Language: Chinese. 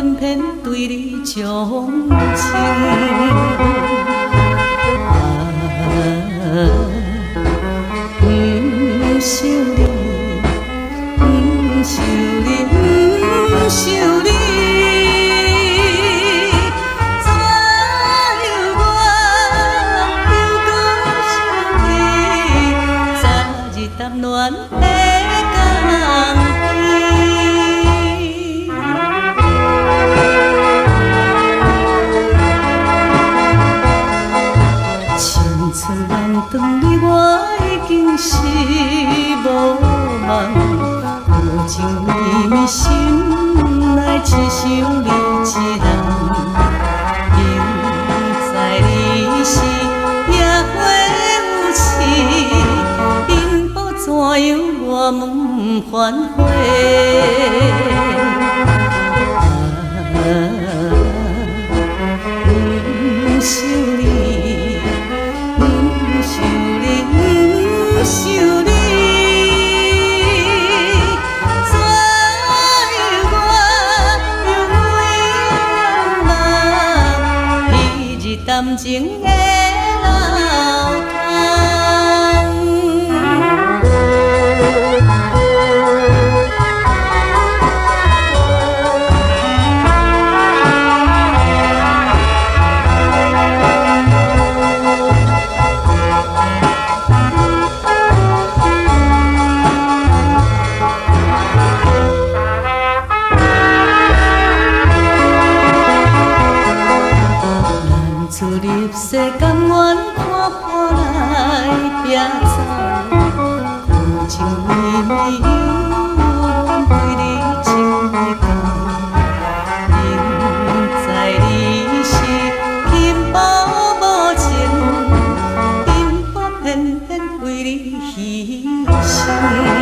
偏偏对你钟情。不想你，不想你，不想你，怎样我又搁想你？昨日谈恋的港边，青春人转离我已经是无望。无情绵绵心内只想你一人，明知你是野花有刺，因何怎样我问反悔？不想你，不想你，不想你。谈情的老汤。出入世甘愿看破来拼凑，有情绵绵有对你情未够，明知你是轻薄无情，因何偏偏为你牺牲？